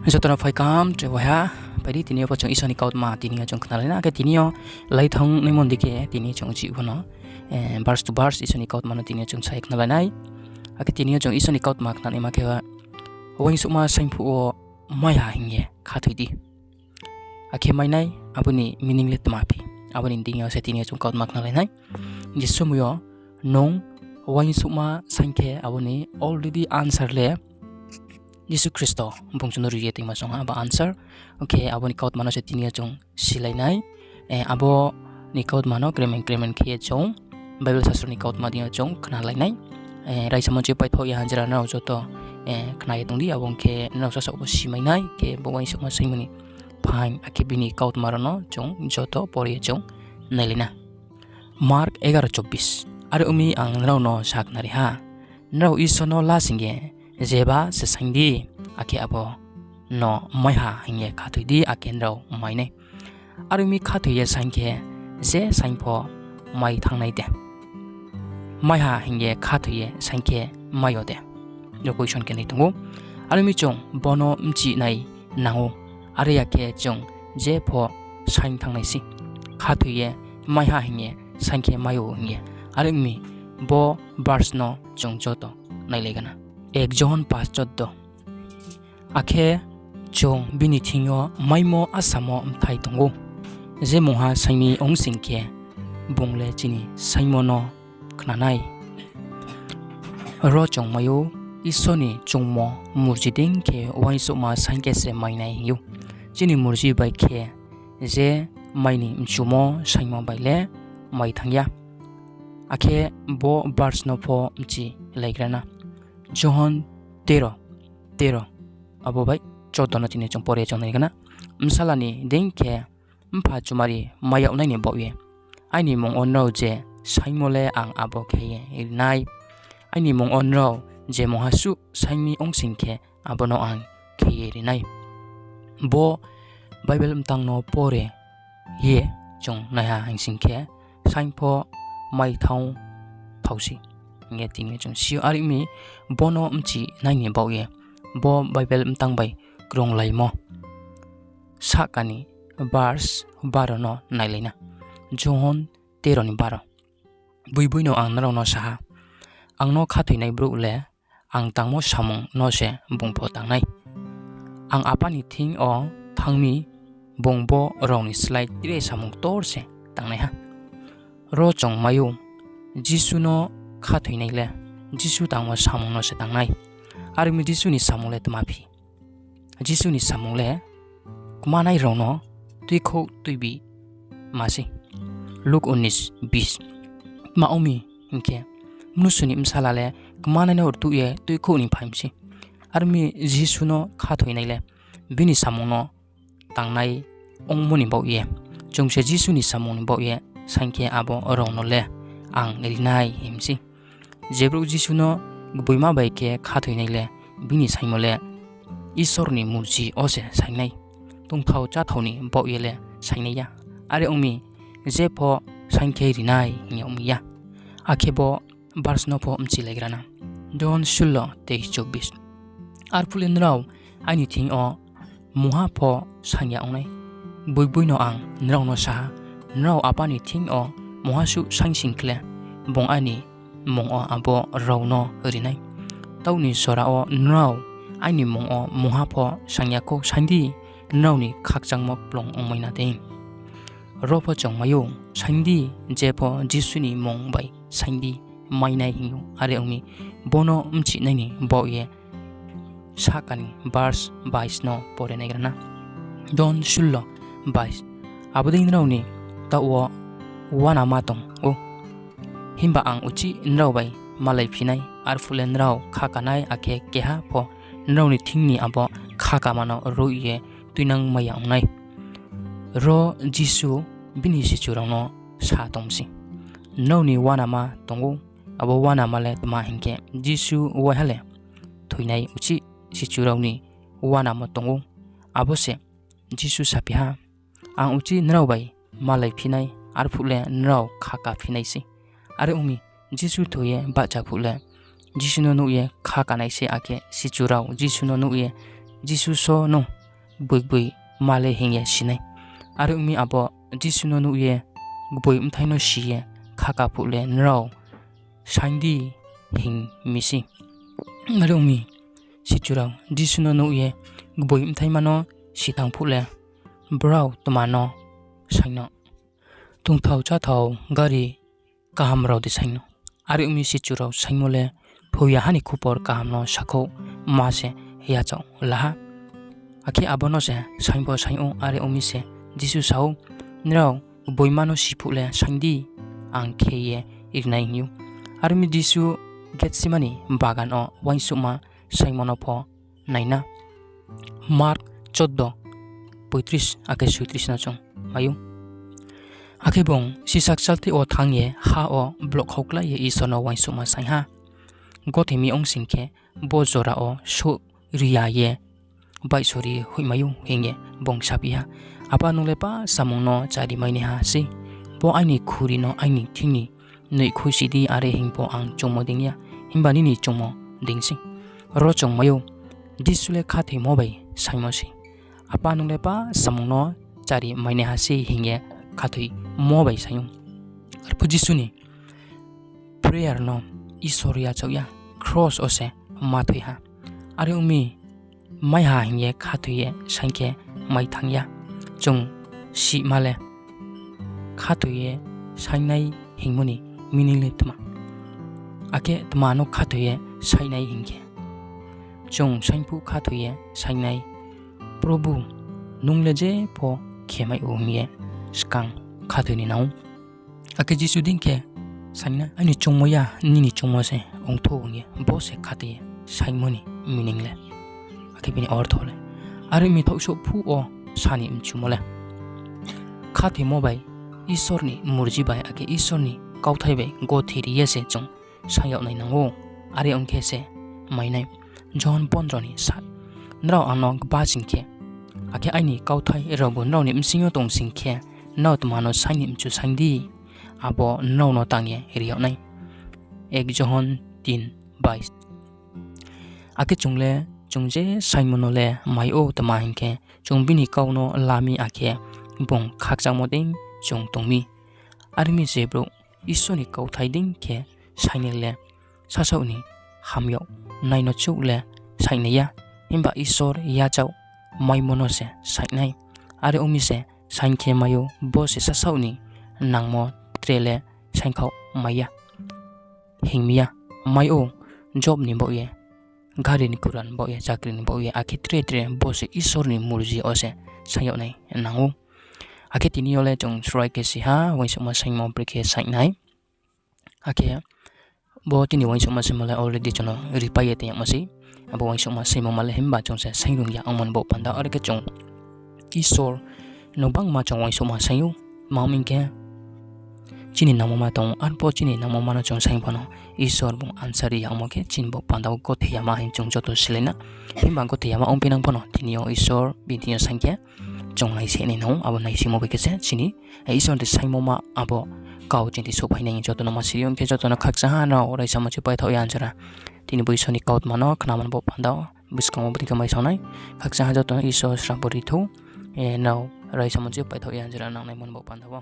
Jotona phai kam tre waya padi tinio pachong isani kaut ma tinio chong knalena ke tinio lai thong nemon dike tinio chong chi hono bars to bars isani kaut mano tinio chong sai knalai ake tinio chong isani kaut ma knani ma kewa wang suma saingphu o maya hingye khathuidi ake mai nai abuni meaningless ma phi abuni tinio se tinio chong kaut ma knalai nai jisumuyo nong wang suma saingke abuni already answer le Yesus Kristo bungsuno riyeting masong aba answer okay abo ni kaut mano se tinia chong silai nai abo ni kaut mano kremen khie chong Bible sastra ni kaut ma dia chong khna lai nai rai samon che pai tho ya hanjra na jo to khna ye tongdi abong ke na sa bo simai nai ke bo wai suma saimani phain ake bini kaut marono chong jo to pori chong nailina Mark 11:24 are umi ang rau no sak nari ha nau isono la singye Zeba sesangdi ake abo no maiha hingye khatudi aken rau maine arumi khathuye sangke je sangpho mai thangnai de maiha hingye khathuye sangke mayode jo question ke nitungu arumi chong bono mchi nai nangu are yake chong je pho saing thangnai si khathuye maiha hingye sangke mayo hingye arumi bo verse no chong joto nai legana एक जॉन 5:14 आखे जों बिनि थिङो माइमो आसामो थाइ दंगो जे मोहा साइनि ओंसिंके बुंले चिनि साइमोनो खनानाय रो जों मायो इसोनि जोंमो मुर्जिदिं के वाइसोमा साइके से माइनाय यु चिनि मुर्जि बाइके जे माइनि जुमो साइमो बाइले माइ थांया आखे बो बार्स नो फो मचि लाइग्राना John 13 abo bai chodona tine chong pore chong nai kana msalani dengke mpha chumari maya unai ne boye aini mong onro je saimole ang abo kheye nai aini mong onro je mohasu saimi ongsingke abono ang kheye nai bo bible mtang no pore ye chong naya hangsingke saimpo mai thau thausi nge ting chung siu ari mi bono mchi nai ni bawe bo bible mtang bai krong lai mo sakani verse 12 no nai leina John 13 ni 12 bui no ang naro no sa ang no khathoi nai bru le ang tangmo samong no se bungpho tang nai ang apani thing o thangmi bongbo rongni slide dire samong tor se tang nai ha ro chong mayu jisu no khathoi nai le jisu tangmo samong no se tang nai armi jisu ni samong le tmapi jisu ni samong le kuma nai rong no tui kho tui bi masi Luke 19:20 maomi inke mnusuni msala le kuma nai no tu ye tui kho ni phaimsi armi jisu no khathoi nai le bini samong no tang nai ongmoni bau ye chungse jisu ni samong ni bau ye sangke abo rong no le ang nai himsi Jebru Jisuno boima baike khathoi nai le bini saimole Isorni murji ose sainai tungthau cha thoni bau yele sainai ya are umi jepho saingke rinai nyomi ya akhebo barsno pho umchi legrana John 16:24 arpulen raw ani thing o muha pho sanya onai bui no ang nraw no sa nraw apani thing o mohasu sangsingkle bong ani mong o abo raw no rinai tawni sora o nraw aini mong o moha pho sangya ko sandi nraw ni khakchangmok plong ongmaina te ro pho chongmayo sandi je pho jisuni mong bai sandi mainai hingu are ongmi bono umchi nai ni boye sakani verse 22 no pore negrana John 16:22 aboding nraw ni tawo wana matong o himba ang uchi nraw bai malai phinai arfulen raw khakanai ake keha pho nraw ni thingni abo khaka mano roye tuinang maya ngai ro jisu bini sichurano sa tomsi nawni wana ma tongu abo wana male tma hinke jisu wahale thuinai uchi sichurawni wana ma tongu abo se jisu sapia ang uchi nraw bai malai phinai arfule nraw khaka phinai si are umi jisu thoye bacha phule jisu no nuye kha kanai se ake sichurau jisu no nuye jisu so no bui male hingye sinai are umi abo jisuno nu ye bui umthaino siye khaka phule nrao sandi hing misi are umi sichurao jisuno nu ye bui umthaimano sitang phule brau tomano saino tungthau chathau gari kahamrao de saino are umi sichurao saimole phoya hani khupor kahamno sakho mase ya chau laha akhi abono se saimbo saio are umi se jisu sau nrao boimano sipule sandi angkheye irnai nyu are mi jisu getsimani bagan o waisuma saimono pho naina mark 14 35 ake 37 na chong mayu ake bong sisak salte o thangye ha o block hokla ye isono waisuma saiha gothemi ong singke bojora o so riya ye bai sori huimayu hinge bong sapia apa nulepa samungno chari maini ha si bo aini khuri no aini thini nei khusi di are hingpo ang chomo dingya himbani ni chomo dingsi ro chongmayu disule khathi mobai saimosi apa nulepa samungno chari maini ha si hinge khathi mobai sayung arpujisuni prayer no isoria chawya cross ose mathoi ha are umi mai ha hinge khathuye sanke mai thangya chung si male khathuye sainai hingmuni minile tma ake tmano khathuye sainai hingke chung sainpu khathuye sainai probu nungleje po khemai umie skang khathuni nau ake jisu dingke saina ani chungmoya nini chungmose ongtho nge bose khate saimoni meaningle ake bini orthole are mi thokso phu o sani mchumole khate mobai isorni murji bai ake isorni kauthai bai go thiri yese chung sayau nai nango are ongke se mainai john pondroni sat nrao anong ba singke ake aini kauthai robon rauni msingo tong singke naut mano saini mchu sangdi abo no tangye riau nai 1 John 3:22 ake chungle chungje saimonole maio tama hingke chungbini kauno lami ake bong khakjang moding chung tongmi armi jebro isoni kauthaiding ke sainile sasauni hamyo naino chukle saineya himba isor ya chau maimonose sainai are omise sainke mayo bose sasauni nangmo trele sainkhau maya hingmia mayo job ni boye gari ni kuran boye chakri ni boye ake tre bose isorni murji ose sayo nai nangu ake tiniole jong srai ke si ha waisoma saimo brike sainai ake bo tini waisoma simala already chono ripaye te masi abo waisoma saimo male himba chongse sainung ya amon bo panda arke chong isor no bang ma chong waisoma sayu mamingke chini namoma tong anpo chini namoma no chong saing pano isor bong ansari yamoke chinbo panda ko theyama hin chong joto silena himba ko theyama ompinang pano tinio isor bintinyo sangke chong nai se ni no abo nai simo be kese chini isor de saimoma abo kau chinti sopai nai joto no masirion ke joto no khaksa ha na orai samachi pai thau yansara tini boisoni kaut mano khnaman bo panda biskamo bri kamai sonai khaksa ha joto isor srabori thu e no rai samachi pai thau yansara nang nai mon bo panda bo